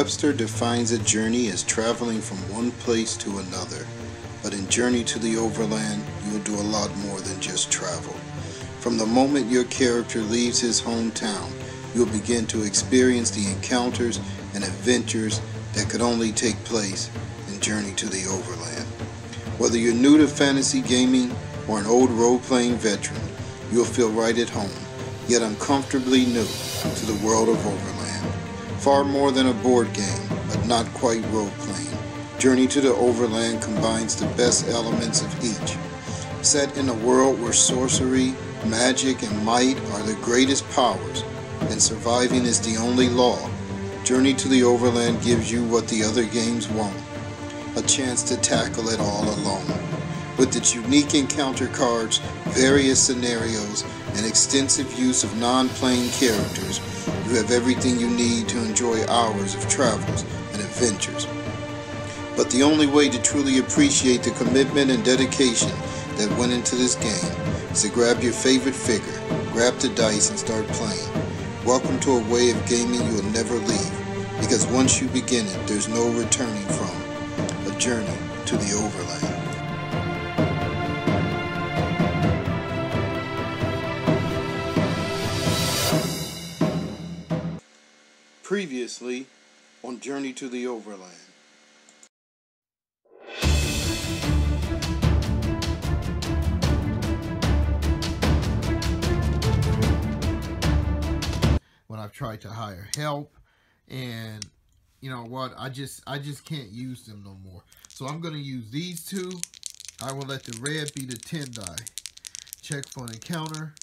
Webster defines a journey as traveling from one place to another. But in Journey to the Overland, you'll do a lot more than just travel. From the moment your character leaves his hometown, you'll begin to experience the encounters and adventures that could only take place in Journey to the Overland. Whether you're new to fantasy gaming or an old role-playing veteran, you'll feel right at home, yet uncomfortably new to the world of Overland. Far more than a board game, but not quite role-playing, Journey to the Overland combines the best elements of each. Set in a world where sorcery, magic, and might are the greatest powers, and surviving is the only law, Journey to the Overland gives you what the other games won't: a chance to tackle it all alone. With its unique encounter cards, various scenarios, and extensive use of non-playing characters, you have everything you need to enjoy hours of travels and adventures. But the only way to truly appreciate the commitment and dedication that went into this game is to grab your favorite figure, grab the dice, and start playing. Welcome to a way of gaming you will never leave, because once you begin it, there's no returning from. A journey to the Overland. Previously on Journey to the Overland. When I've tried to hire help, and you know what, I just can't use them no more. So I'm going to use these two. I will let the red be the 10 die. Check for an encounter.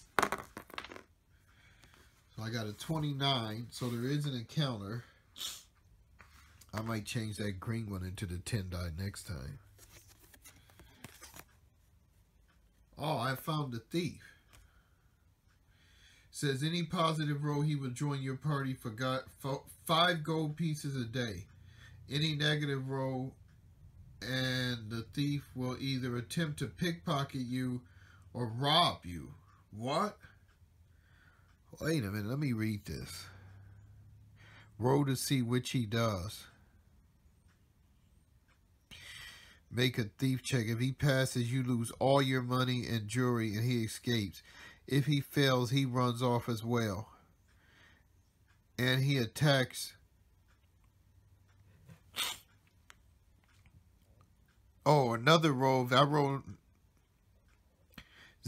So I got a 29, so there is an encounter. I might change that green one into the 10 die next time. Oh, I found the thief. Says any positive roll, he will join your party for 5 gold pieces a day. Any negative roll, and the thief will either attempt to pickpocket you or rob you. What? Wait a minute, let me read this. Roll to see which he does. Make a thief check. If he passes, you lose all your money and jewelry, and he escapes. If he fails, he runs off as well. And he attacks. Oh, another roll. If I roll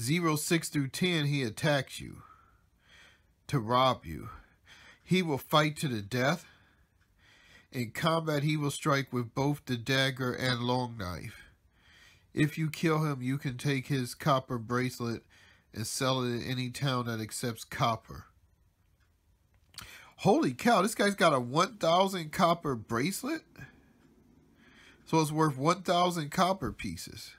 0, 6 through 10, he attacks you to rob you. He will fight to the death. In combat, he will strike with both the dagger and long knife. If you kill him, you can take his copper bracelet and sell it in any town that accepts copper. Holy cow, this guy's got a 1,000 copper bracelet? So it's worth 1,000 copper pieces.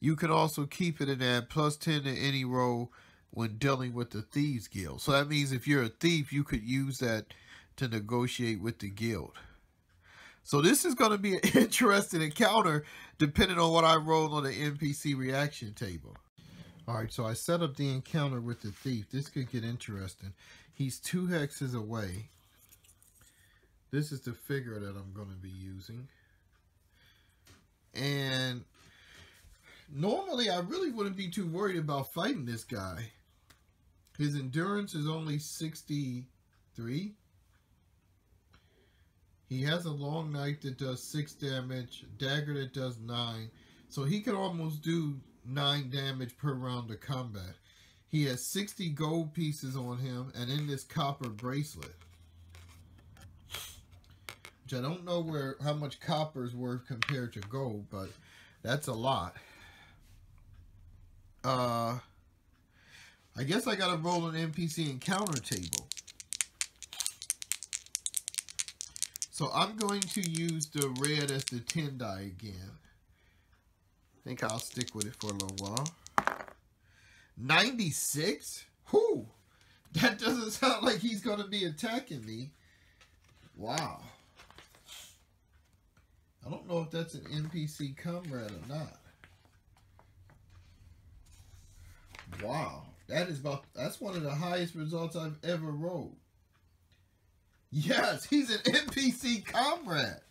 You can also keep it and add +10 to any roll when dealing with the Thieves Guild. So that means if you're a thief, you could use that to negotiate with the guild. So this is going to be an interesting encounter depending on what I roll on the NPC reaction table. Alright, so I set up the encounter with the thief. This could get interesting. He's 2 hexes away. This is the figure that I'm going to be using. And normally I really wouldn't be too worried about fighting this guy. His endurance is only 63. He has a long knife that does 6 damage, dagger that does 9. So he could almost do 9 damage per round of combat. He has 60 gold pieces on him and in this copper bracelet. Which I don't know how much copper is worth compared to gold, but that's a lot. I guess I gotta roll an NPC encounter table. So I'm going to use the red as the 10 die again. I think I'll stick with it for a little while. 96? Whew! That doesn't sound like he's going to be attacking me. Wow. I don't know if that's an NPC comrade or not. Wow. That's one of the highest results I've ever rolled. Yes, he's an NPC comrade.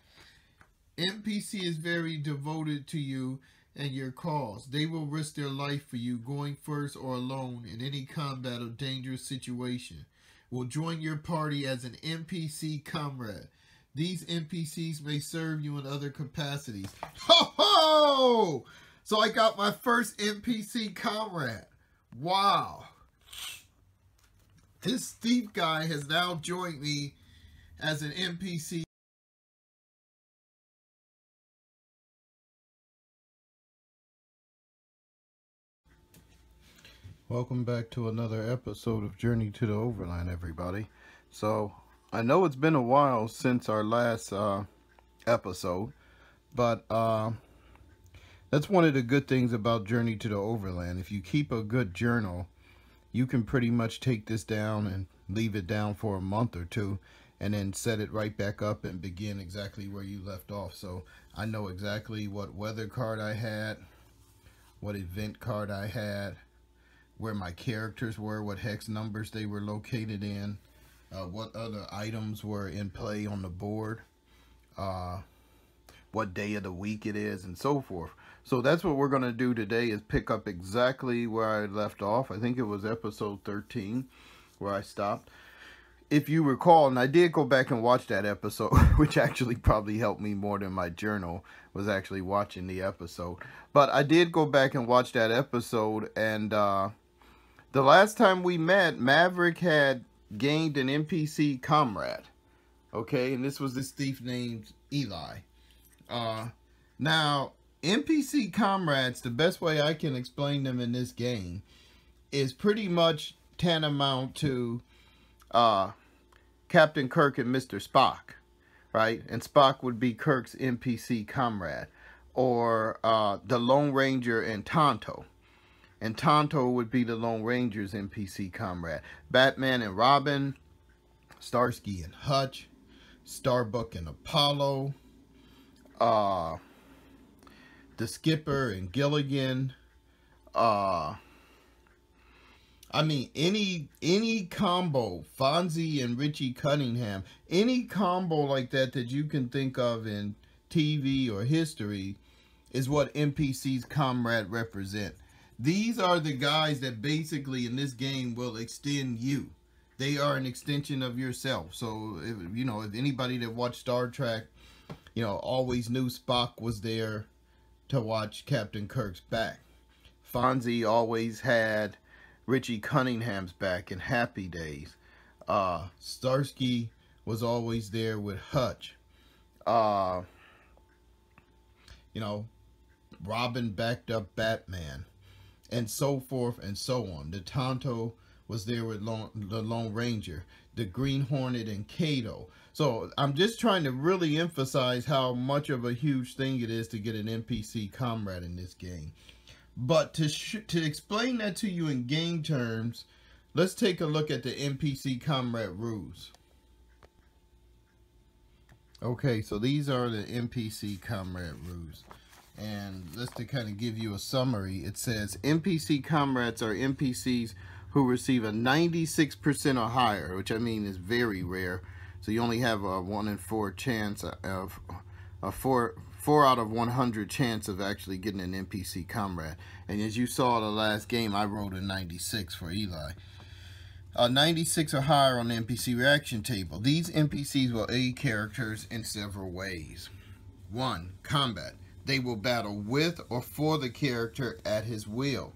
NPC is very devoted to you and your cause. They will risk their life for you, going first or alone in any combat or dangerous situation. Will join your party as an NPC comrade. These NPCs may serve you in other capacities. Ho ho! So I got my first NPC comrade. Wow. This thief guy has now joined me as an NPC. Welcome back to another episode of Journey to the Overland, everybody. So, I know it's been a while since our last episode, but that's one of the good things about Journey to the Overland. If you keep a good journal, you can pretty much take this down and leave it down for a month or two, and then set it right back up and begin exactly where you left off. So, I know exactly what weather card I had, what event card I had, where my characters were, what hex numbers they were located in, what other items were in play on the board, what day of the week it is, and so forth. So that's what we're going to do today, is pick up exactly where I left off. I think it was episode 13 where I stopped. If you recall, and I did go back and watch that episode, which actually probably helped me more than my journal, was actually watching the episode. But I did go back and watch that episode, and the last time we met, Maverick had gained an NPC comrade. Okay, and this was this thief named Eli. Now, NPC comrades, the best way I can explain them in this game, is pretty much tantamount to Captain Kirk and Mr. Spock, right? And Spock would be Kirk's NPC comrade. Or the Lone Ranger and Tonto. And Tonto would be the Lone Ranger's NPC comrade. Batman and Robin, Starsky and Hutch, Starbuck and Apollo, the Skipper and Gilligan. I mean, any combo, Fonzie and Richie Cunningham, any combo like that that you can think of in TV or history is what NPC's comrade represent. These are the guys that basically in this game will extend you. They are an extension of yourself. So, if anybody that watched Star Trek, always knew Spock was there to watch Captain Kirk's back. Fonzie always had Richie Cunningham's back in Happy Days. Starsky was always there with Hutch. Robin backed up Batman. And so forth and so on. The Tonto was there with the Lone Ranger, the Green Hornet and Kato. So I'm just trying to really emphasize how much of a huge thing it is to get an NPC comrade in this game. But to explain that to you in game terms, let's take a look at the NPC comrade rules. Okay, so these are the NPC comrade rules. And just to kind of give you a summary, it says NPC comrades are NPCs who receive a 96% or higher, which I mean is very rare. So you only have a 1 in 4 chance of a 4 out of 100 chance of actually getting an NPC comrade. And as you saw the last game, I rolled a 96 for Eli. 96 or higher on the NPC reaction table. These NPCs will aid characters in several ways. 1. Combat. They will battle with or for the character at his will.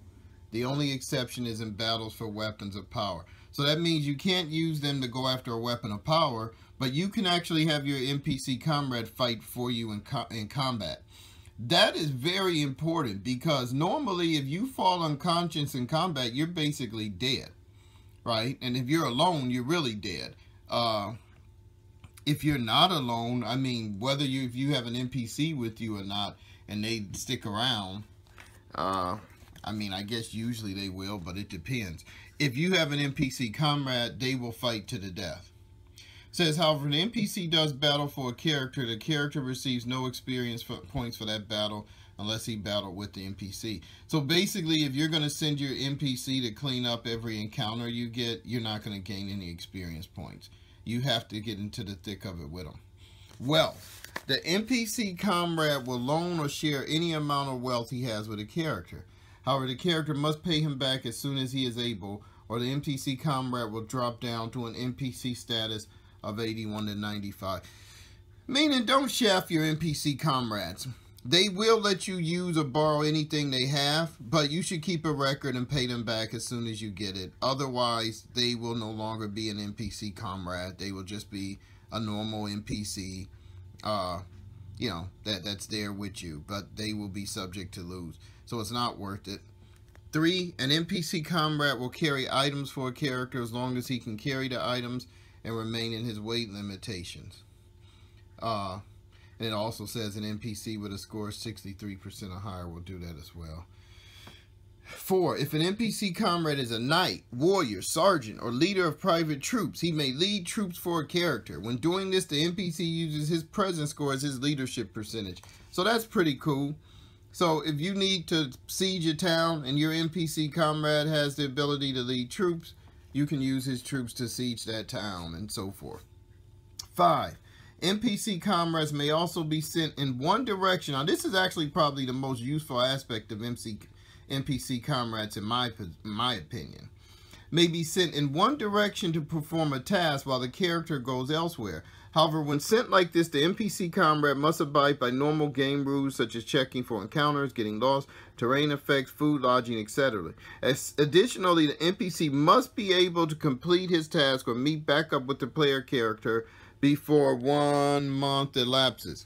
The only exception is in battles for weapons of power. So that means you can't use them to go after a weapon of power, but you can actually have your NPC comrade fight for you in combat. That is very important, because normally if you fall unconscious in combat, you're basically dead, right? And if you're alone, you're really dead. If you're not alone, I mean, whether if you have an NPC with you or not, and they stick around, I mean, I guess usually they will, but it depends. If you have an NPC comrade, they will fight to the death. It says, however, an NPC does battle for a character, the character receives no experience points for that battle unless he battled with the NPC. So basically, if you're going to send your NPC to clean up every encounter you get, you're not going to gain any experience points. you have to get into the thick of it with them. Wealth. The NPC comrade will loan or share any amount of wealth he has with a character. However, the character must pay him back as soon as he is able, or the NPC comrade will drop down to an NPC status of 81 to 95. Meaning, don't shaft your NPC comrades. They will let you use or borrow anything they have, but you should keep a record and pay them back as soon as you get it. Otherwise, they will no longer be an NPC comrade. They will just be a normal NPC, you know, that's there with you, but they will be subject to lose. So it's not worth it. 3, an NPC comrade will carry items for a character as long as he can carry the items and remain in his weight limitations. And it also says an NPC with a score of 63% or higher will do that as well. 4, if an NPC comrade is a knight, warrior, sergeant, or leader of private troops, he may lead troops for a character. When doing this, the NPC uses his presence score as his leadership percentage. So that's pretty cool. So if you need to siege a town and your NPC comrade has the ability to lead troops, you can use his troops to siege that town and so forth. 5, NPC comrades may also be sent in one direction. Now this is actually probably the most useful aspect of NPC comrades in my opinion. May be sent in one direction to perform a task while the character goes elsewhere. However, when sent like this, the NPC comrade must abide by normal game rules such as checking for encounters, getting lost, terrain effects, food, lodging, etc. Additionally, the NPC must be able to complete his task or meet back up with the player character before 1 month elapses.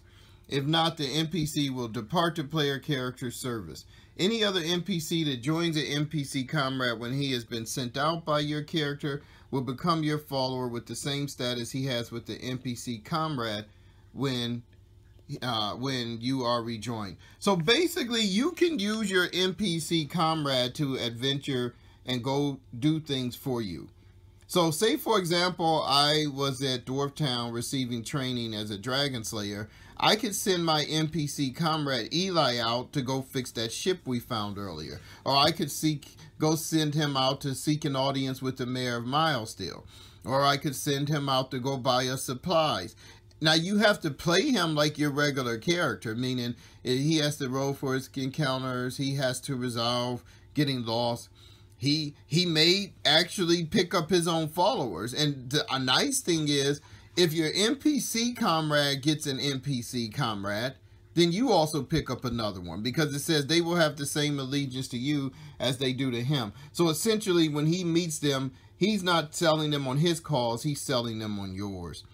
If not, the NPC will depart the player character's service. Any other NPC that joins an NPC comrade when he has been sent out by your character will become your follower with the same status he has with the NPC comrade when you are rejoined. So basically, you can use your NPC comrade to adventure and go do things for you. So say, for example, I was at Dwarf Town receiving training as a dragon slayer. I could send my NPC comrade Eli out to go fix that ship we found earlier. Or I could go send him out to seek an audience with the mayor of Milesteel. Or I could send him out to go buy us supplies. Now, you have to play him like your regular character, meaning he has to roll for his encounters, he has to resolve getting lost. He may actually pick up his own followers. And a nice thing is, if your NPC comrade gets an NPC comrade, then you also pick up another one, because it says they will have the same allegiance to you as they do to him. So essentially, when he meets them, he's not selling them on his cause, he's selling them on yours.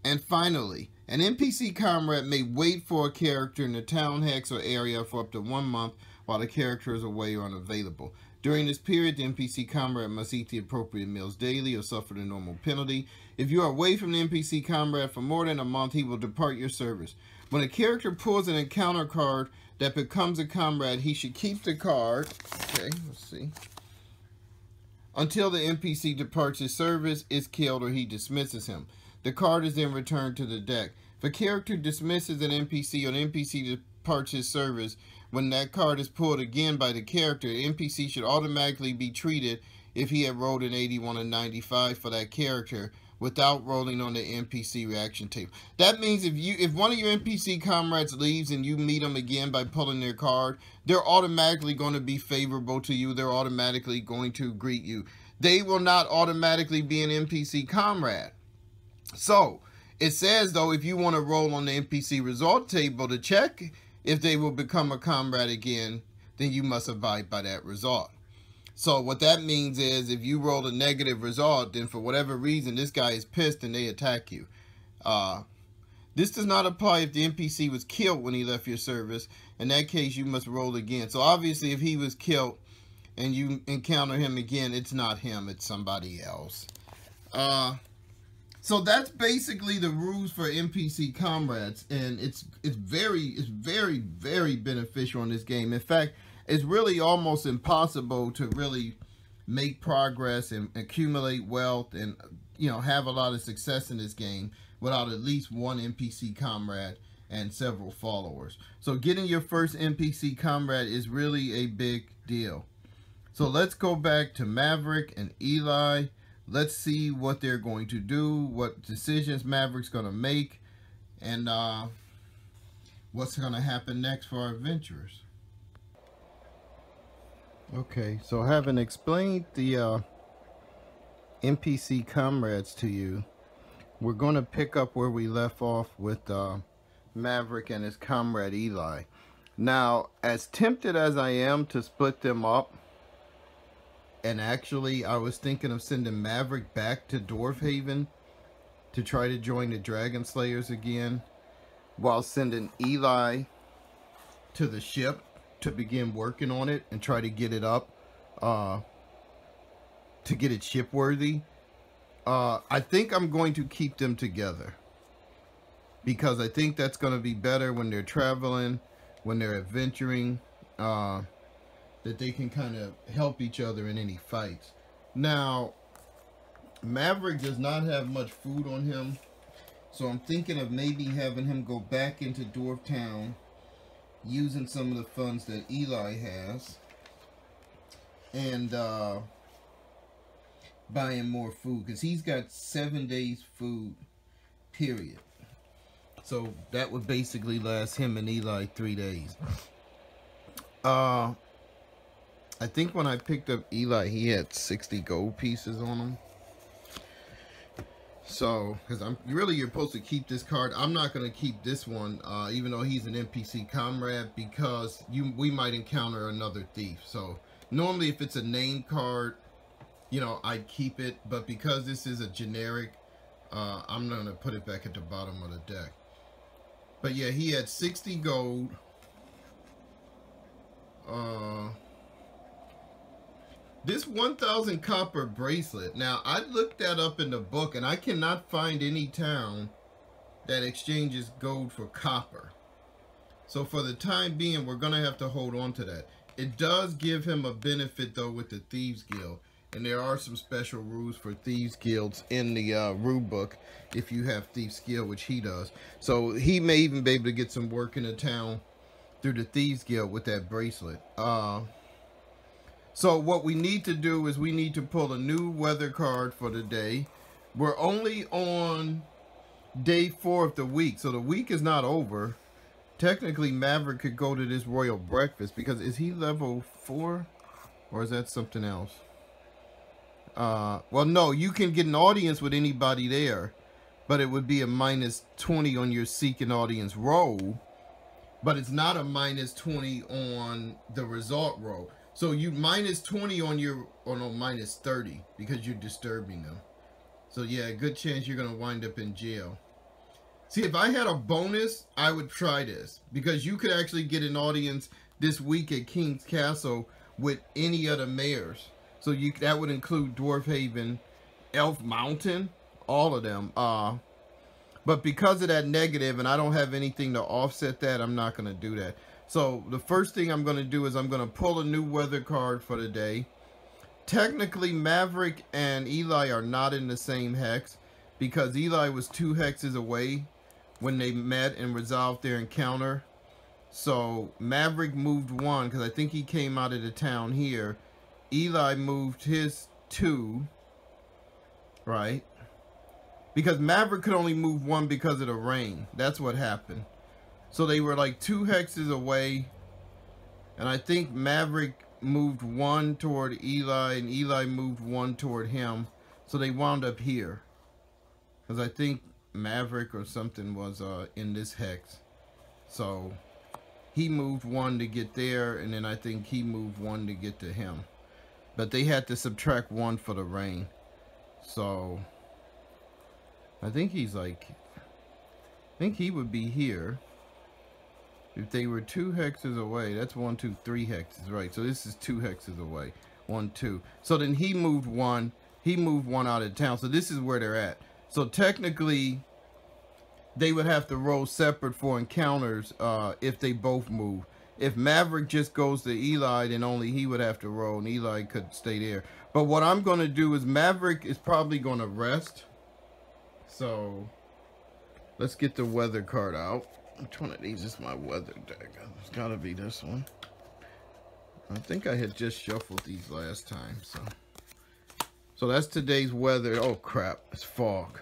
And finally, an NPC comrade may wait for a character in the town hex or area for up to 1 month while the character is away or unavailable. During this period, the NPC comrade must eat the appropriate meals daily or suffer the normal penalty. If you are away from the NPC comrade for more than a month, he will depart your service. When a character pulls an encounter card that becomes a comrade, he should keep the card. Okay, let's see. Until the NPC departs his service, is killed, or he dismisses him. The card is then returned to the deck. If a character dismisses an NPC or an NPC departs his service, when that card is pulled again by the character, the NPC should automatically be treated if he had rolled an 81 or 95 for that character without rolling on the NPC reaction table. That means if one of your NPC comrades leaves and you meet them again by pulling their card, they're automatically going to be favorable to you. They're automatically going to greet you. They will not automatically be an NPC comrade. So it says, though, if you want to roll on the NPC result table to check if they will become a comrade again, then you must abide by that result. So what that means is, if you roll a negative result, then for whatever reason, this guy is pissed and they attack you. This does not apply if the NPC was killed when he left your service. In that case, you must roll again. So obviously, if he was killed and you encounter him again, it's not him, it's somebody else. So that's basically the rules for NPC comrades, and it's very, very beneficial in this game. In fact, it's really almost impossible to really make progress and accumulate wealth and, you know, have a lot of success in this game without at least one NPC comrade and several followers. So getting your first NPC comrade is really a big deal. So let's go back to Maverick and Eli. let's see what they're going to do, what decisions Maverick's going to make, and what's going to happen next for our adventurers. Okay, so having explained the NPC comrades to you, we're going to pick up where we left off with Maverick and his comrade Eli. Now, as tempted as I am to split them up, and actually I was thinking of sending Maverick back to Dwarfhaven to try to join the Dragon Slayers again, while sending Eli to the ship to begin working on it and try to get it up, to get it shipworthy. I think I'm going to keep them together, because I think that's going to be better when they're traveling, when they're adventuring, that they can kind of help each other in any fights. Now, Maverick does not have much food on him, so I'm thinking of maybe having him go back into Dwarf Town, using some of the funds that Eli has, and buying more food, because he's got 7 days food, period. So that would basically last him and Eli 3 days. I think when I picked up Eli, he had 60 gold pieces on him. So, because you're supposed to keep this card. I'm not going to keep this one, even though he's an NPC comrade, because we might encounter another thief. So normally if it's a name card, you know, I'd keep it, but because this is a generic, I'm going to put it back at the bottom of the deck. But yeah, he had 60 gold. This 1,000 copper bracelet. Now, I looked that up in the book, and I cannot find any town that exchanges gold for copper. So for the time being, we're going to have to hold on to that. It does give him a benefit, though, with the Thieves Guild. And there are some special rules for Thieves Guilds in the rule book if you have Thieves Guild, which he does. So he may even be able to get some work in the town through the Thieves Guild with that bracelet. So what we need to do is we need to pull a new weather card for the day. We're only on day 4 of the week, so the week is not over. Technically, Maverick could go to this royal breakfast, because is he level 4? Or is that something else? Well, no, you can get an audience with anybody there, but it would be a -20 on your seek an audience roll, but it's not a -20 on the result roll. So you -20 on your, or no, -30, because you're disturbing them. So yeah, good chance you're gonna wind up in jail. See, if I had a bonus, I would try this, because you could actually get an audience this week at King's Castle with any of the mayors. So that would include Dwarfhaven, Elf Mountain, all of them. But because of that negative, and I don't have anything to offset that, I'm not going to do that. So the first thing I'm going to do is I'm going to pull a new weather card for the day. Technically, Maverick and Eli are not in the same hex, because Eli was 2 hexes away when they met and resolved their encounter. So Maverick moved 1, because I think he came out of the town here. Eli moved his 2, right? Because Maverick could only move 1 because of the rain. That's what happened. So they were like 2 hexes away. And I think Maverick moved 1 toward Eli, and Eli moved 1 toward him. So they wound up here. Because I think Maverick or something was in this hex. So he moved 1 to get there, and then I think he moved 1 to get to him. But they had to subtract 1 for the rain. So I think he's like, I think he would be here. If they were 2 hexes away, that's 1, 2, 3 hexes, right? So this is 2 hexes away. 1, 2. So then he moved 1. He moved 1 out of town. So this is where they're at. So technically, they would have to roll separate for encounters if they both move. If Maverick just goes to Eli, then only he would have to roll, and Eli could stay there. But what I'm going to do is Maverick is probably going to rest. So let's get the weather card out. Which one of these is my weather deck? It's got to be this one. I think I had just shuffled these last time. So So that's today's weather. Oh crap, it's fog.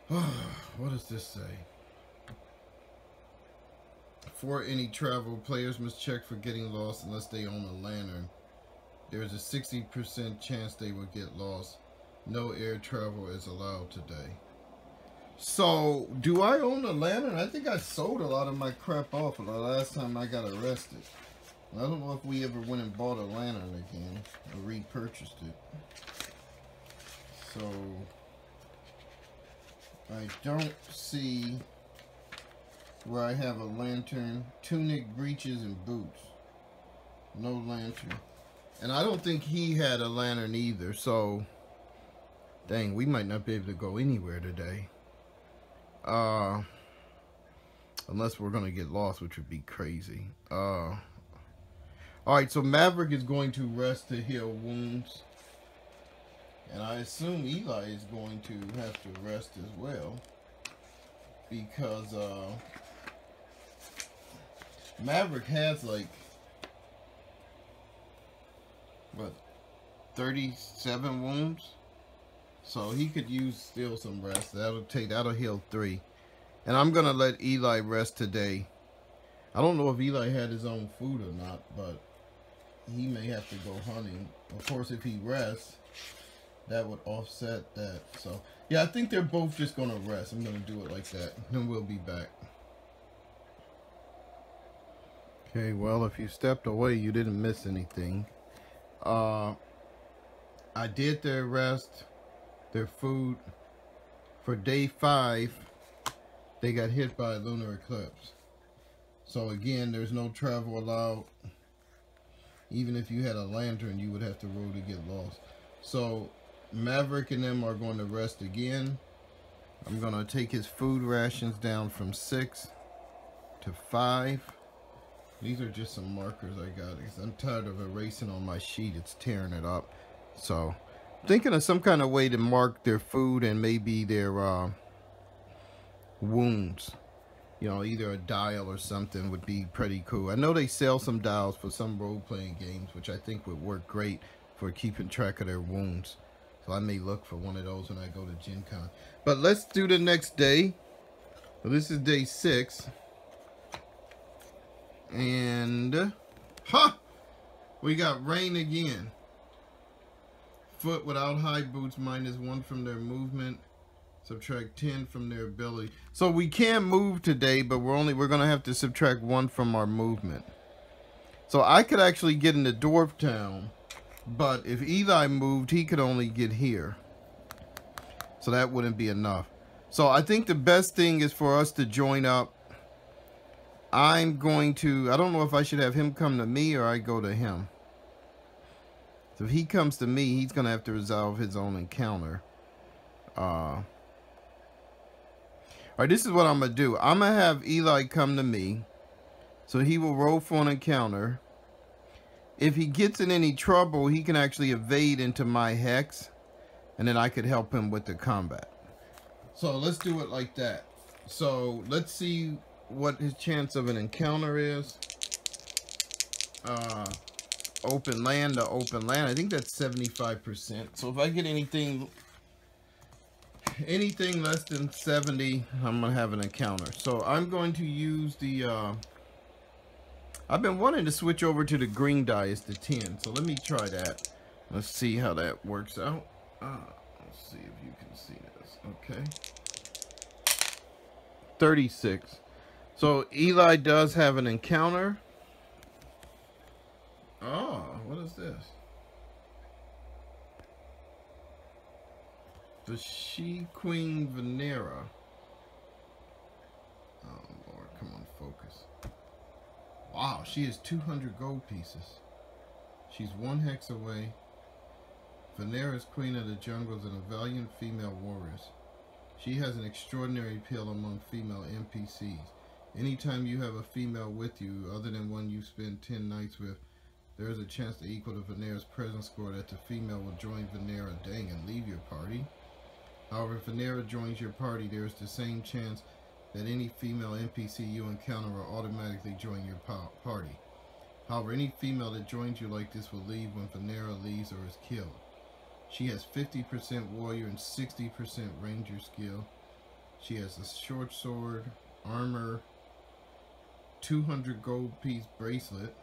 What does this say? For any travel, players must check for getting lost unless they own a lantern. There is a 60% chance they will get lost. No air travel is allowed today. So, do I own a lantern? I think I sold a lot of my crap off the last time I got arrested. I don't know if we ever went and bought a lantern again or repurchased it. So, I don't see where I have a lantern, tunic, breeches, and boots. No lantern. And I don't think he had a lantern either, so dang, we might not be able to go anywhere today. Unless we're gonna get lost, which would be crazy. Alright, so Maverick is going to rest to heal wounds. And I assume Eli is going to have to rest as well. Because Maverick has like what, 37 wounds, so he could use still some rest. That'll heal 3, and I'm gonna let Eli rest today. I don't know if Eli had his own food or not, but he may have to go hunting. Of course, if he rests, that would offset that. So yeah, I think they're both just gonna rest. I'm gonna do it like that, then we'll be back. Okay, well, if you stepped away, you didn't miss anything. I did their rest, their food. For day 5, they got hit by a lunar eclipse. So again, there's no travel allowed. Even if you had a lantern, you would have to roll to get lost. So Maverick and them are going to rest again. I'm going to take his food rations down from 6 to 5. These are just some markers I got because I'm tired of erasing on my sheet. It's tearing it up. So I'm thinking of some kind of way to mark their food and maybe their wounds. You know, either a dial or something would be pretty cool. I know they sell some dials for some role-playing games, which I think would work great for keeping track of their wounds. So I may look for one of those when I go to Gen Con. But let's do the next day. So this is day 6. And we got rain again. Foot without high boots -1 from their movement. Subtract 10 from their ability. So we can move today, but we're gonna have to subtract 1 from our movement. So I could actually get into Dwarf Town, but if Eli moved, he could only get here. So that wouldn't be enough. So I think the best thing is for us to join up. I'm going to, I don't know if I should have him come to me or I go to him. So if he comes to me, he's going to have to resolve his own encounter. Alright, this is what I'm going to do. I'm going to have Eli come to me. So he will roll for an encounter. If he gets in any trouble, he can actually evade into my hex. And then I could help him with the combat. So let's do it like that. So let's see what his chance of an encounter is. Open land to open land. I think that's 75%. So if I get anything less than 70, I'm gonna have an encounter. So I'm going to use the I've been wanting to switch over to the green die as the 10. So let me try that. Let's see how that works out. Let's see if you can see this. Okay. 36. So Eli does have an encounter. Oh, what is this? The She-Queen Venera. Oh Lord, come on, focus. Wow, she has 200 gold pieces. She's 1 hex away. Venera is queen of the jungles and a valiant female warrior. She has an extraordinary appeal among female NPCs. Anytime you have a female with you, other than one you spend 10 nights with, there is a chance to equal to Venera's presence score that the female will join Venera and leave your party. However, if Venera joins your party, there is the same chance that any female NPC you encounter will automatically join your party. However, any female that joins you like this will leave when Venera leaves or is killed. She has 50% warrior and 60% ranger skill. She has a short sword, armor, 200 gold piece bracelet,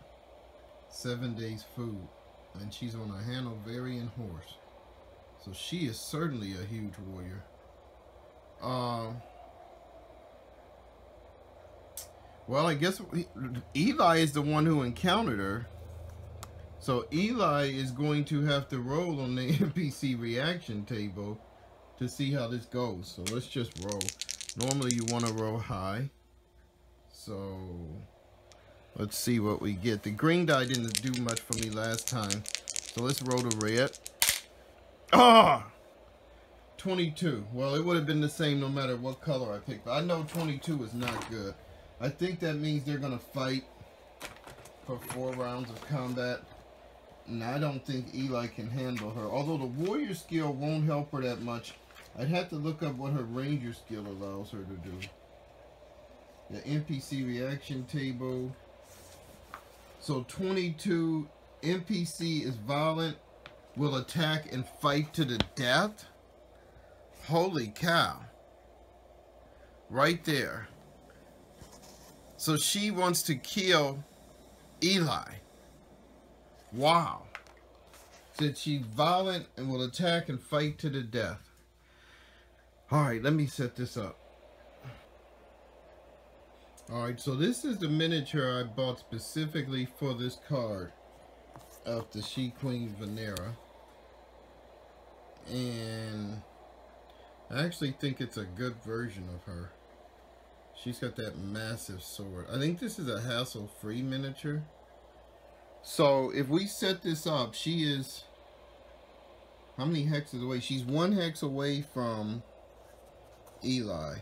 7 days food, and she's on a Hanoverian horse. So she is certainly a huge warrior. Well, I guess Eli is the one who encountered her. So Eli is going to have to roll on the NPC reaction table to see how this goes. So let's just roll. Normally you want to roll high. So let's see what we get. The green die didn't do much for me last time. So let's roll the red. Ah! 22. Well, it would have been the same no matter what color I picked. But I know 22 is not good. I think that means they're going to fight for 4 rounds of combat. And I don't think Eli can handle her. Although the warrior skill won't help her that much. I'd have to look up what her ranger skill allows her to do. The NPC reaction table. So 22 NPC is violent, will attack and fight to the death. Holy cow. Right there. So she wants to kill Eli. Wow. Said she's violent and will attack and fight to the death. Alright, let me set this up. Alright, so this is the miniature I bought specifically for this card of the She-Queen Venera. And I actually think it's a good version of her. She's got that massive sword. I think this is a hassle-free miniature. So if we set this up, she is... How many hexes away? She's 1 hex away from Eli.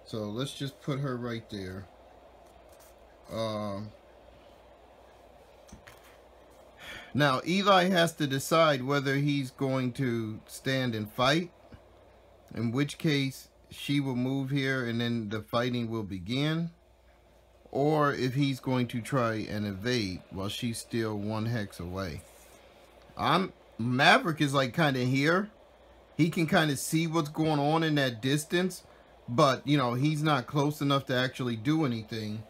So let's just put her right there. Now Eli has to decide whether he's going to stand and fight, in which case she will move here and then the fighting will begin, or if he's going to try and evade while she's still 1 hex away. Maverick is like kind of here. He can kind of see what's going on in that distance, but you know, he's not close enough to actually do anything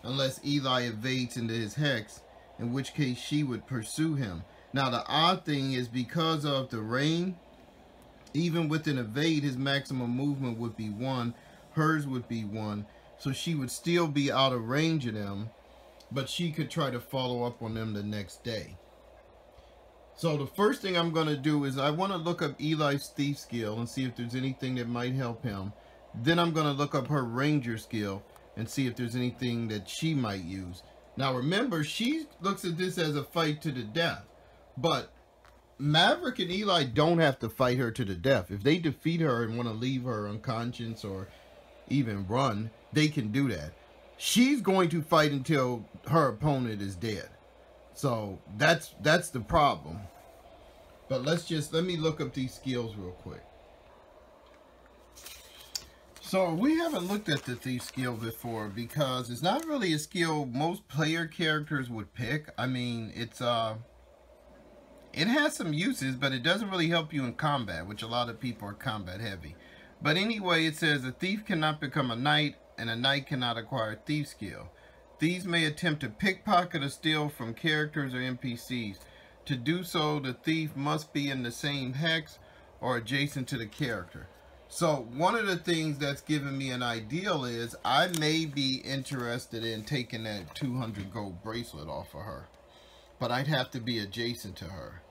unless Eli evades into his hex, in which case she would pursue him. Now the odd thing is, because of the rain, even with an evade, his maximum movement would be 1, hers would be 1, so she would still be out of range of them, but she could try to follow up on them the next day. So the first thing I'm going to do is I want to look up Eli's thief skill and see if there's anything that might help him. Then I'm going to look up her ranger skill and see if there's anything that she might use. Now remember, she looks at this as a fight to the death, but Maverick and Eli don't have to fight her to the death. If they defeat her and want to leave her unconscious or even run, they can do that. She's going to fight until her opponent is dead. So that's the problem. But let me look up these skills real quick. So we haven't looked at the thief skill before because it's not really a skill most player characters would pick. I mean, it has some uses, but it doesn't really help you in combat, which a lot of people are combat heavy. But anyway, it says a thief cannot become a knight, and a knight cannot acquire thief skill. Thieves may attempt to pickpocket or steal from characters or NPCs. To do so, the thief must be in the same hex or adjacent to the character. So one of the things that's given me an ideal is I may be interested in taking that 200 gold bracelet off of her, but I'd have to be adjacent to her.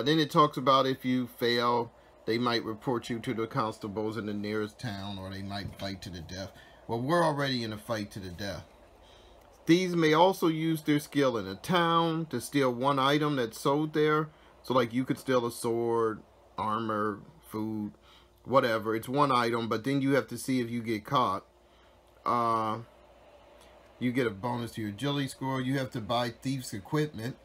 Then it talks about if you fail, they might report you to the constables in the nearest town, or they might fight to the death. Well, we're already in a fight to the death. Thieves may also use their skill in a town to steal 1 item that's sold there. So like you could steal a sword, armor, food, whatever. It's 1 item, but then you have to see if you get caught. You get a bonus to your agility score. You have to buy thief's equipment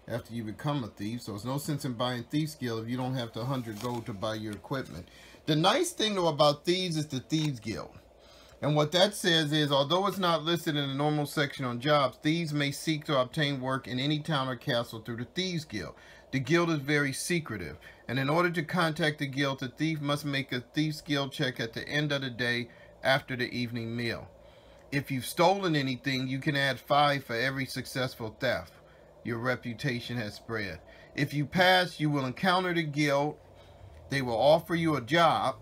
after you become a thief. So there's no sense in buying thief skill if you don't have the 100 gold to buy your equipment. The nice thing though about thieves is the Thieves Guild. And what that says is, although it's not listed in the normal section on jobs, thieves may seek to obtain work in any town or castle through the Thieves Guild. The guild is very secretive, and in order to contact the guild, the thief must make a Thieves Guild check at the end of the day after the evening meal. If you've stolen anything, you can add 5 for every successful theft. Your reputation has spread. If you pass, you will encounter the guild. They will offer you a job.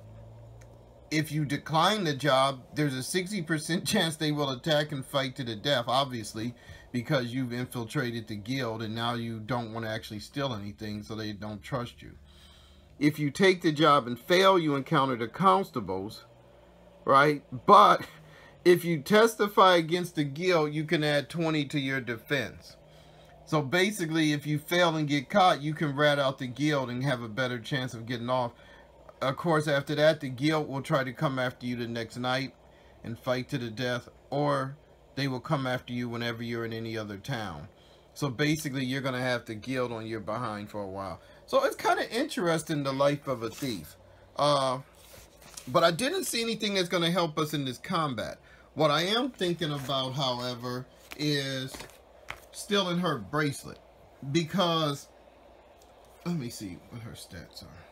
If you decline the job, there's a 60% chance they will attack and fight to the death, obviously, because you've infiltrated the guild and now you don't want to actually steal anything, so they don't trust you. If you take the job and fail, you encounter the constables, right? But if you testify against the guild, you can add 20 to your defense. So basically, if you fail and get caught, you can rat out the guild and have a better chance of getting off. Of course, after that, the guild will try to come after you the next night and fight to the death, or they will come after you whenever you're in any other town. So basically, you're going to have the guild on your behind for a while. So it's kind of interesting, the life of a thief. But I didn't see anything that's going to help us in this combat. What I am thinking about, however, is stealing her bracelet. Because, let me see what her stats are.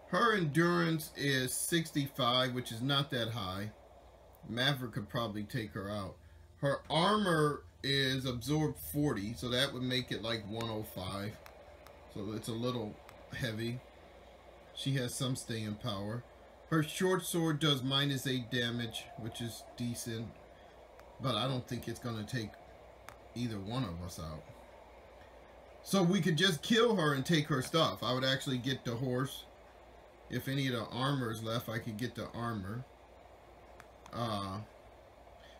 Her endurance is 65, which is not that high. Maverick could probably take her out. Her armor is absorb 40, so that would make it like 105. So it's a little heavy. She has some staying power. Her short sword does -8 damage, which is decent. But I don't think it's going to take either one of us out. So we could just kill her and take her stuff. I would actually get the horse. If any of the armor is left, I could get the armor.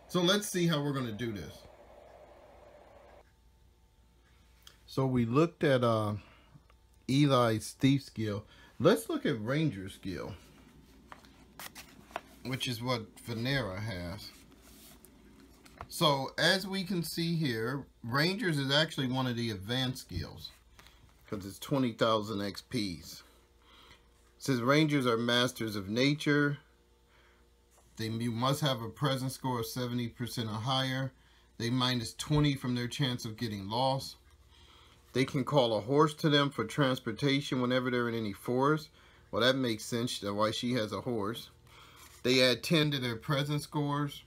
So let's see how we're going to do this. So we looked at Eli's thief skill. Let's look at ranger skill, which is what Venera has. So as we can see here, rangers is actually one of the advanced skills because it's 20,000 XPs. It says rangers are masters of nature. You must have a presence score of 70% or higher. They -20 from their chance of getting lost. They can call a horse to them for transportation whenever they're in any forest. Well, that makes sense why she has a horse. They add 10 to their presence scores.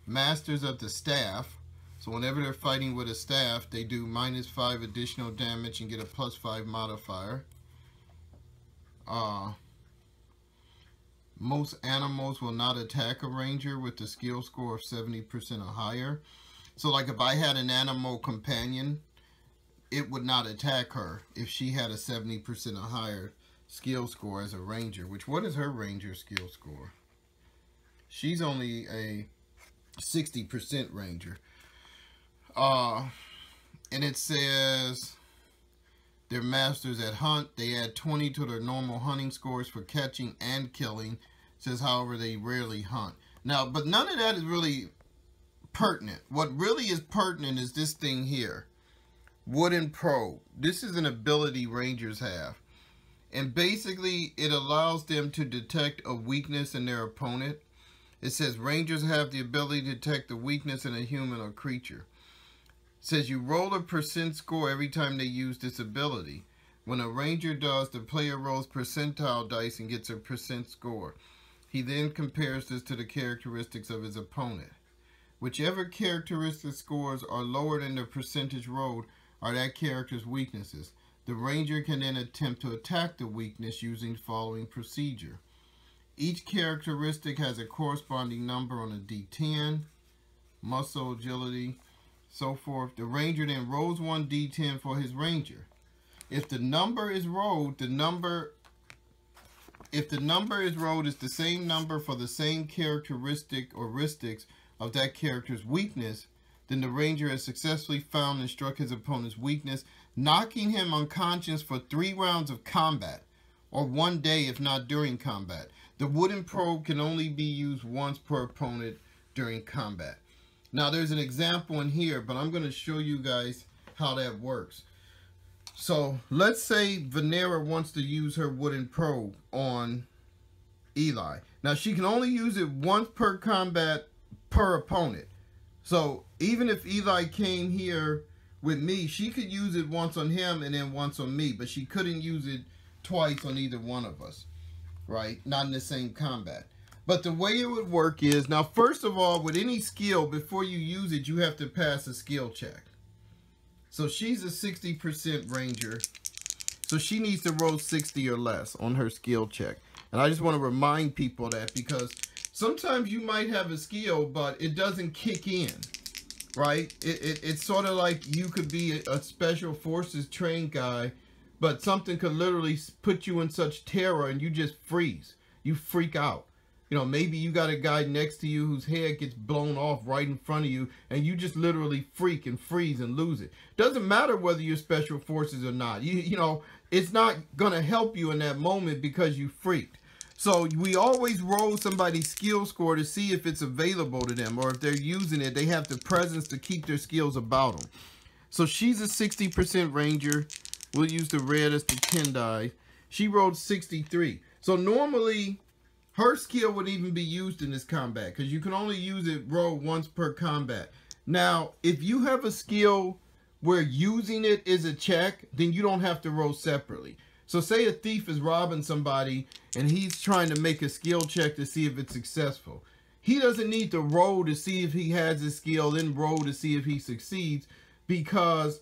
Masters of the staff. So whenever they're fighting with a staff, they do -5 additional damage and get a +5 modifier. Most animals will not attack a ranger with the skill score of 70% or higher. So like if I had an animal companion, it would not attack her if she had a 70% or higher skill score as a ranger. Which, what is her ranger skill score? She's only a 60% ranger. And it says they're masters at hunt. They add 20 to their normal hunting scores for catching and killing. It says, however, they rarely hunt. Now, but none of that is really pertinent. What really is pertinent is this thing here. Wooden probe. This is an ability rangers have. And basically, it allows them to detect a weakness in their opponent. It says rangers have the ability to detect a weakness in a human or creature. It says you roll a % score every time they use this ability. When a ranger does, the player rolls percentile dice and gets a % score. He then compares this to the characteristics of his opponent. Whichever characteristic scores are lower than the percentage rolled are that character's weaknesses. The ranger can then attempt to attack the weakness using the following procedure. Each characteristic has a corresponding number on a D10, muscle, agility, so forth. The ranger then rolls 1 D10 for his ranger. If the number is rolled, is the same number for the same characteristic or heuristics of that character's weakness, then the ranger has successfully found and struck his opponent's weakness, knocking him unconscious for 3 rounds of combat, or 1 day if not during combat. The wooden probe can only be used once per opponent during combat. Now there's an example in here, but I'm going to show you guys how that works. So let's say Venera wants to use her wooden probe on Eli. Now, she can only use it once per combat per opponent. So even if Eli came here with me, she could use it once on him and then once on me, but she couldn't use it twice on either one of us, right? Not in the same combat. But the way it would work is, now first of all, with any skill, before you use it, you have to pass a skill check. So she's a 60% ranger, so she needs to roll 60 or less on her skill check. And I just want to remind people that, because sometimes you might have a skill, but it doesn't kick in, right? It's sort of like you could be a special forces trained guy, but something could literally put you in such terror and you just freeze. You freak out. You know, maybe you got a guy next to you whose head gets blown off right in front of you, and you just literally freak and freeze and lose it. Doesn't matter whether you're special forces or not. You know, it's not going to help you in that moment because you freaked. So we always roll somebody's skill score to see if it's available to them, or if they're using it, they have the presence to keep their skills about them. So she's a 60% ranger. We'll use the red as the 10 die. She rolled 63. So normally her skill would even be used in this combat, because you can only use it roll once per combat. Now, if you have a skill where using it is a check, then you don't have to roll separately. So say a thief is robbing somebody and he's trying to make a skill check to see if it's successful. He doesn't need to roll to see if he has a skill, then roll to see if he succeeds, because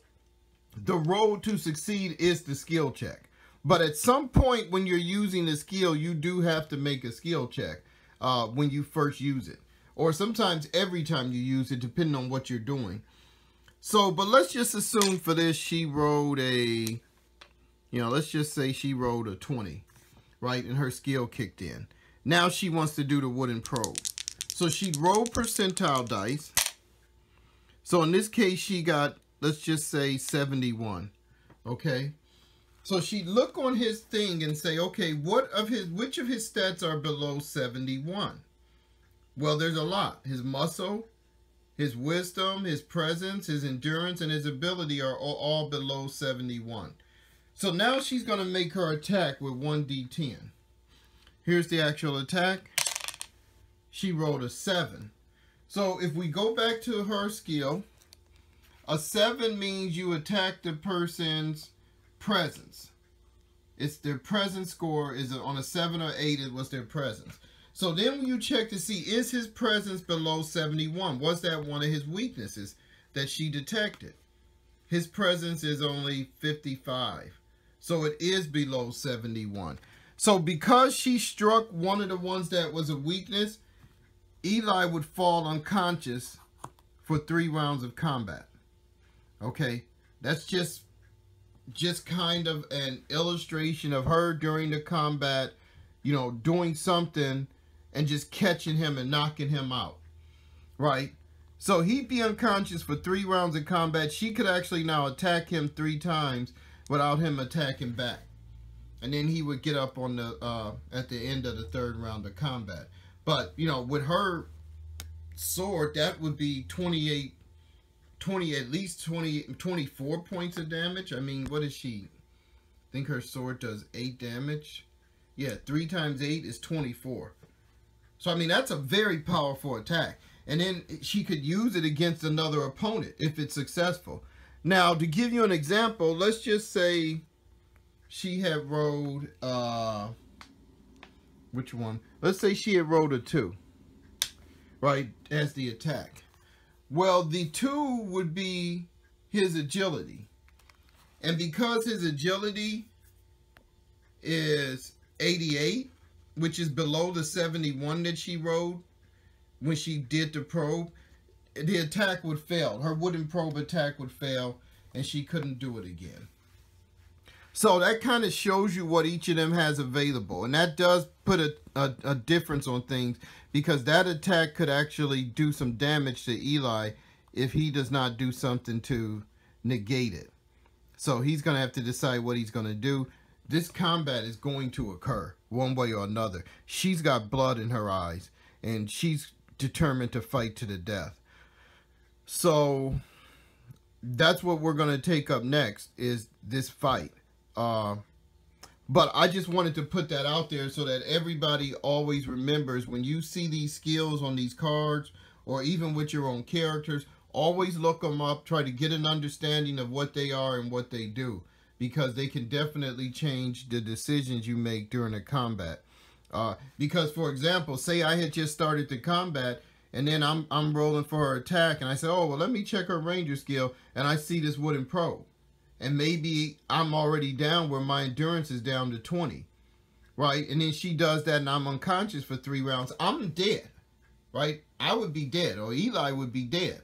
the roll to succeed is the skill check. But at some point when you're using a skill, you do have to make a skill check when you first use it. Or sometimes every time you use it, depending on what you're doing. So, but let's just assume for this, she rolled a, let's just say she rolled a 20, right? And her skill kicked in. Now she wants to do the wooden probe. So she'd roll percentile dice. So in this case, she got, let's just say 71, okay? So she'd look on his thing and say, okay, which of his stats are below 71? Well, there's a lot. His muscle, his wisdom, his presence, his endurance, and his ability are all below 71. So now she's going to make her attack with 1d10. Here's the actual attack. She rolled a 7. So if we go back to her skill, a 7 means you attack the person's presence. It's their presence score is on a 7 or 8, it was their presence. So then when you check to see, is his presence below 71? Was that one of his weaknesses that she detected? His presence is only 55. So it is below 71. So because she struck one of the ones that was a weakness, Eli would fall unconscious for 3 rounds of combat. Okay, that's just kind of an illustration of her during the combat, doing something and just catching him and knocking him out, right? So he'd be unconscious for 3 rounds of combat. She could actually now attack him 3 times without him attacking back. And then he would get up on the at the end of the 3rd round of combat. But, with her sword, that would be 24 points of damage. I mean, what is she? I think her sword does 8 damage. Yeah, 3 times 8 is 24. So, I mean, that's a very powerful attack. And then she could use it against another opponent if it's successful. Now, to give you an example, let's just say she had rolled, which one? Let's say she had rolled a 2, right, as the attack. Well, the 2 would be his agility. And because his agility is 88, which is below the 71 that she rolled when she did the probe, the attack would fail. Her wooden probe attack would fail, and she couldn't do it again. So that kind of shows you what each of them has available. And that does put a difference on things, because that attack could actually do some damage to Eli if he does not do something to negate it. So he's going to have to decide what he's going to do. This combat is going to occur one way or another. She's got blood in her eyes, and she's determined to fight to the death. So that's what we're going to take up next, is this fight. But I just wanted to put that out there so that everybody always remembers when you see these skills on these cards, or even with your own characters, always look them up, try to get an understanding of what they are and what they do, because they can definitely change the decisions you make during a combat. Because, for example, say I had just started the combat, and then I'm rolling for her attack, and I say, oh, well, let me check her ranger skill, and I see this wooden probe. And maybe I'm already down where my endurance is down to 20, right? And then she does that and I'm unconscious for 3 rounds. I'm dead, right? I would be dead, or Eli would be dead.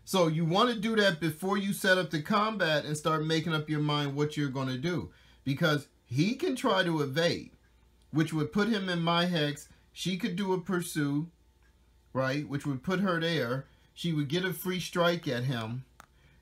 So you want to do that before you set up the combat and start making up your mind what you're going to do. Because he can try to evade, which would put him in my hex. She could do a pursue, right? Which would put her there. She would get a free strike at him.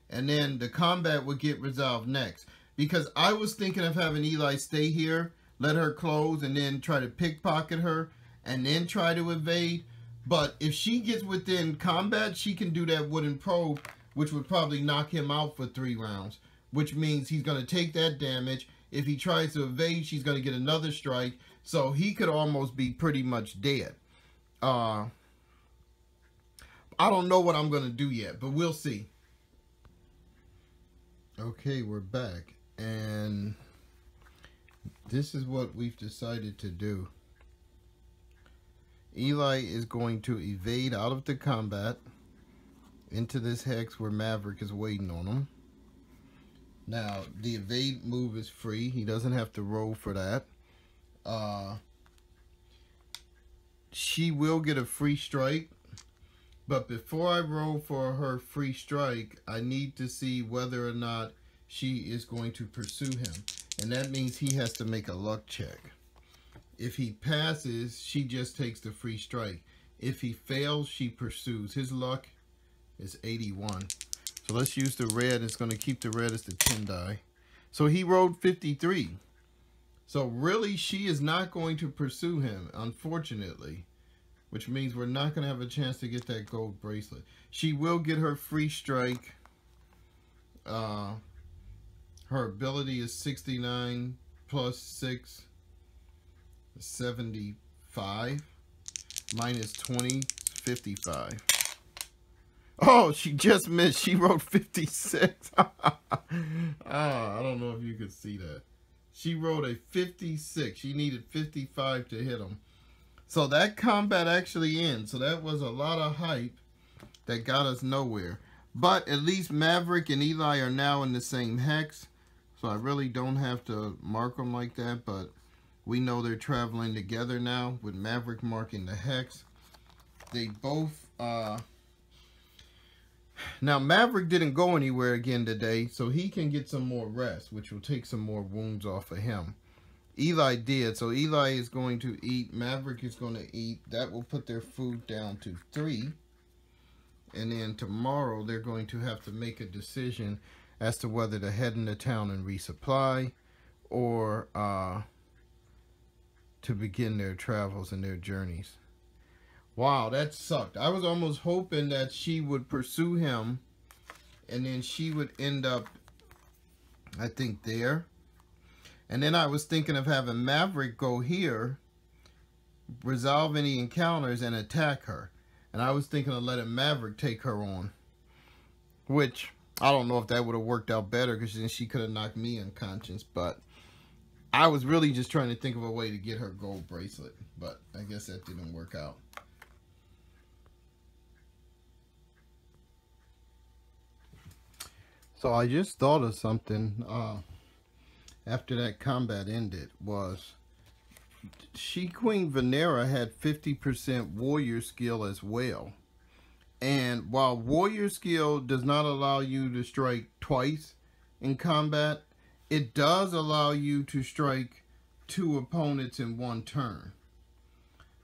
And then the combat would get resolved next. Because I was thinking of having Eli stay here, let her close, and then try to pickpocket her, and then try to evade. But if she gets within combat, she can do that wooden probe, which would probably knock him out for 3 rounds. Which means he's going to take that damage. If he tries to evade, she's going to get another strike. So he could almost be pretty much dead. I don't know what I'm going to do yet, but we'll see. Okay, we're back, and this is what we've decided to do. Eli is going to evade out of the combat into this hex where Maverick is waiting on him. Now, the evade move is free. He doesn't have to roll for that. She will get a free strike. But before I roll for her free strike, I need to see whether or not she is going to pursue him. And that means he has to make a luck check. If he passes, she just takes the free strike. If he fails, she pursues. His luck is 81. So let's use the red. It's going to keep the red as the 10 die. So he rolled 53. So really, she is not going to pursue him, unfortunately. Which means we're not going to have a chance to get that gold bracelet. She will get her free strike. Her ability is 69 plus 6, 75. Minus 20, 55. Oh, she just missed. She wrote 56. I don't know if you could see that. She wrote a 56. She needed 55 to hit him. So that combat actually ends. So that was a lot of hype that got us nowhere. But at least Maverick and Eli are now in the same hex. So I really don't have to mark them like that. But we know they're traveling together now with Maverick marking the hex. They both... Now Maverick didn't go anywhere again today. So he can get some more rest, which will take some more wounds off of him. Eli did, so Eli is going to eat, Maverick is going to eat. That will put their food down to 3. And then tomorrow they're going to have to make a decision as to whether to head into town and resupply or to begin their travels and their journeys. Wow, that sucked. I was almost hoping that she would pursue him and then she would end up, I think, there. And then I was thinking of having Maverick go here, resolve any encounters, and attack her. And I was thinking of letting Maverick take her on. Which, I don't know if that would have worked out better, because then she could have knocked me unconscious. But I was really just trying to think of a way to get her gold bracelet. But I guess that didn't work out. So I just thought of something. After that combat ended, was She Queen Venera had 50% warrior skill as well. And while warrior skill does not allow you to strike twice in combat, it does allow you to strike 2 opponents in 1 turn.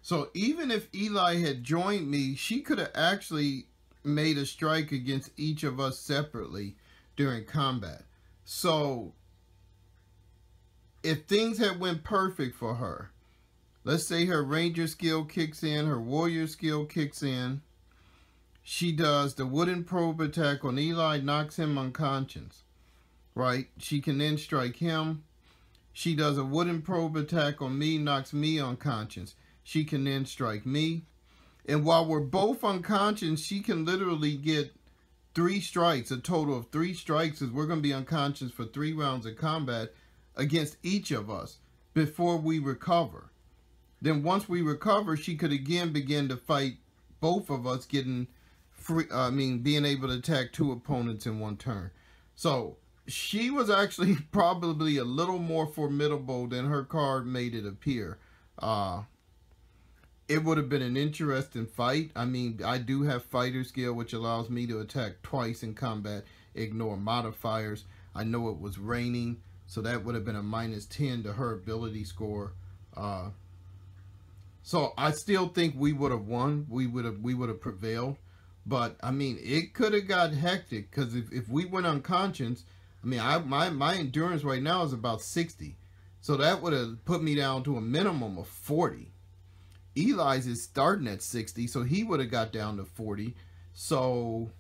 So even if Eli had joined me, she could have actually made a strike against each of us separately during combat. So if things had went perfect for her, let's say her ranger skill kicks in, her warrior skill kicks in, she does the wooden probe attack on Eli, knocks him unconscious, right? She can then strike him. She does a wooden probe attack on me, knocks me unconscious. She can then strike me. And while we're both unconscious, she can literally get 3 strikes, a total of 3 strikes, as we're going to be unconscious for 3 rounds of combat against each of us before we recover. Then once we recover, she could again begin to fight both of us, getting free, being able to attack 2 opponents in 1 turn. So she was actually probably a little more formidable than her card made it appear. It would have been an interesting fight. I mean, I do have fighter skill, which allows me to attack twice in combat, ignore modifiers. I know it was raining, so that would have been a -10 to her ability score. So I still think we would have won. We would have prevailed. But I mean, it could have got hectic, because if we went unconscious, I mean, my endurance right now is about 60. So that would have put me down to a minimum of 40. Eli's is starting at 60, so he would have got down to 40. So,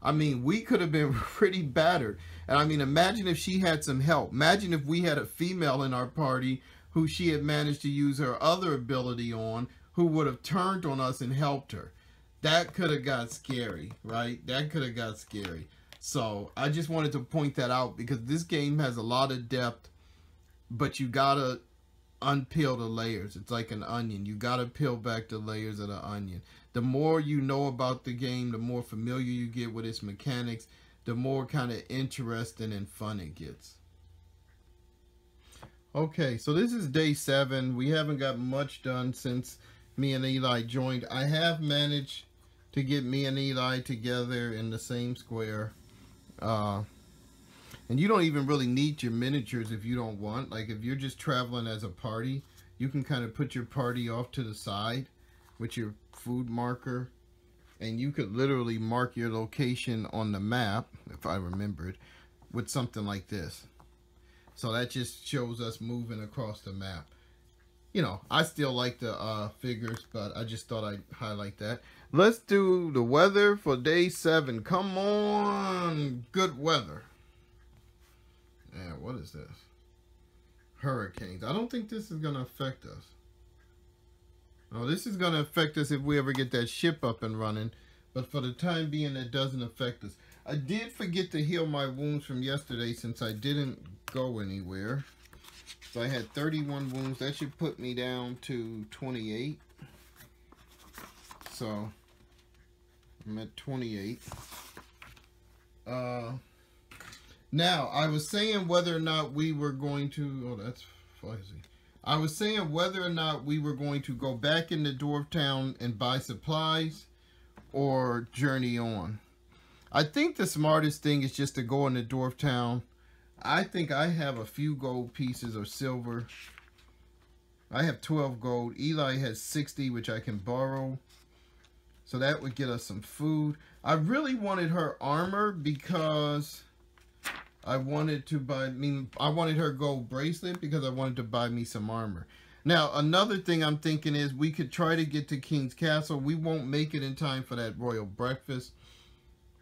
I mean, we could have been pretty battered. And I mean, imagine if she had some help. Imagine if we had a female in our party who she had managed to use her other ability on, who would have turned on us and helped her. That could have got scary, right? That could have got scary. So I just wanted to point that out, because this game has a lot of depth, but you gotta unpeel the layers. It's like an onion. You gotta peel back the layers of the onion. The more you know about the game, the more familiar you get with its mechanics, the more kind of interesting and fun it gets. Okay, so this is day 7. We haven't got much done since me and Eli joined. I have managed to get me and Eli together in the same square. And you don't even really need your miniatures if you don't want. Like, if you're just traveling as a party, you can kind of put your party off to the side with your food marker, and you could literally mark your location on the map, if I remembered, with something like this. So that just shows us moving across the map. You know, I still like the figures, but I just thought I'd highlight that. Let's do the weather for day 7. Come on, good weather. Yeah, what is this? Hurricanes. I don't think this is going to affect us. Oh, this is going to affect us if we ever get that ship up and running. But for the time being, that doesn't affect us. I did forget to heal my wounds from yesterday, since I didn't go anywhere. So I had 31 wounds. That should put me down to 28. So I'm at 28. Now, I was saying whether or not we were going to... Oh, that's fuzzy. I was saying whether or not we were going to go back into Dwarf Town and buy supplies or journey on. I think the smartest thing is just to go into Dwarf Town. I think I have a few gold pieces or silver. I have 12 gold. Eli has 60, which I can borrow. So that would get us some food. I really wanted her armor because I wanted to buy, I wanted her gold bracelet because I wanted to buy me some armor. Now, another thing I'm thinking is we could try to get to King's Castle. We won't make it in time for that royal breakfast,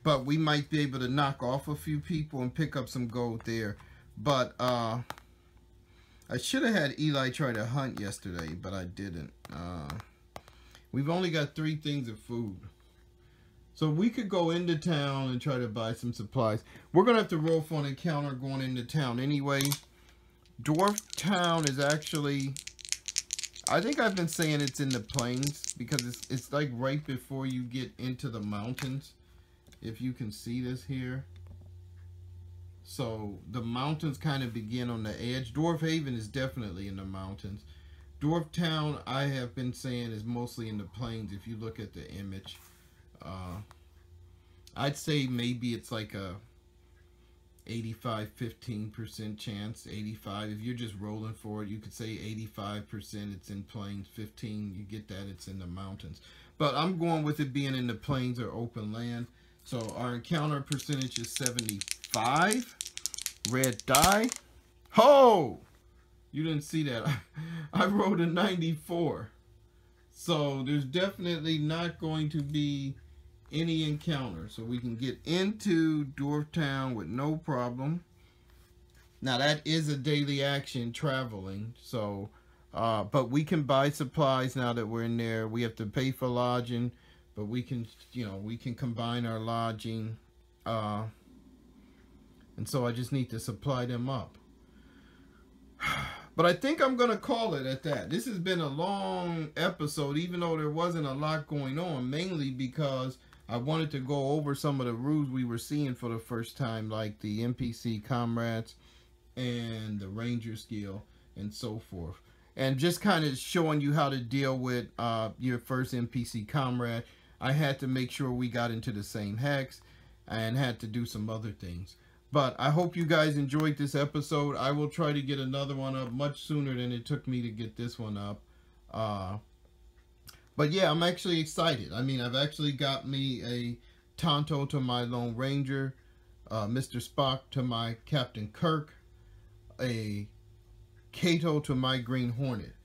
but we might be able to knock off a few people and pick up some gold there. But I should have had Eli try to hunt yesterday, but I didn't. We've only got 3 things of food. So we could go into town and try to buy some supplies. We're going to have to roll for an encounter going into town anyway. Dwarf Town is actually... I think I've been saying it's in the plains because it's like right before you get into the mountains. If you can see this here. So the mountains kind of begin on the edge. Dwarf Haven is definitely in the mountains. Dwarf Town, I have been saying, is mostly in the plains if you look at the image. I'd say maybe it's like a 15% chance. 85. If you're just rolling for it, you could say 85% it's in plains. 15, you get that, it's in the mountains. But I'm going with it being in the plains or open land. So our encounter percentage is 75. Red die. Oh! You didn't see that. I rolled a 94. So there's definitely not going to be any encounter. So we can get into Dwarf Town with no problem. Now that is a daily action, traveling. So, but we can buy supplies now that we're in there. We have to pay for lodging, but we can, we can combine our lodging. And so I just need to supply them up. But I think I'm going to call it at that. This has been a long episode, even though there wasn't a lot going on, mainly because I wanted to go over some of the rules we were seeing for the first time, like the NPC comrades and the ranger skill and so forth. And just kind of showing you how to deal with your first NPC comrade. I had to make sure we got into the same hex and had to do some other things. But I hope you guys enjoyed this episode. I will try to get another one up much sooner than it took me to get this one up. But yeah, I'm actually excited. I mean, I've actually got me a Tonto to my Lone Ranger, Mr. Spock to my Captain Kirk, a Kato to my Green Hornet,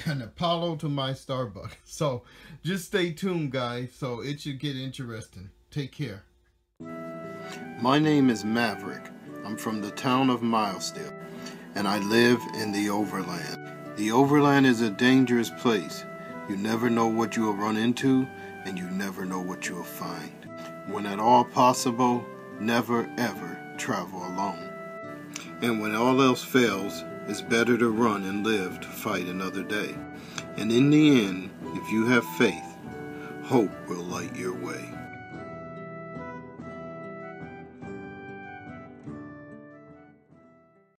and Apollo to my Starbuck. So just stay tuned, guys. So it should get interesting. Take care. My name is Maverick. I'm from the town of Milesdale, and I live in the Overland. The Overland is a dangerous place. You never know what you will run into, and you never know what you will find. When at all possible, never ever travel alone. And when all else fails, it's better to run and live to fight another day. And in the end, if you have faith, hope will light your way.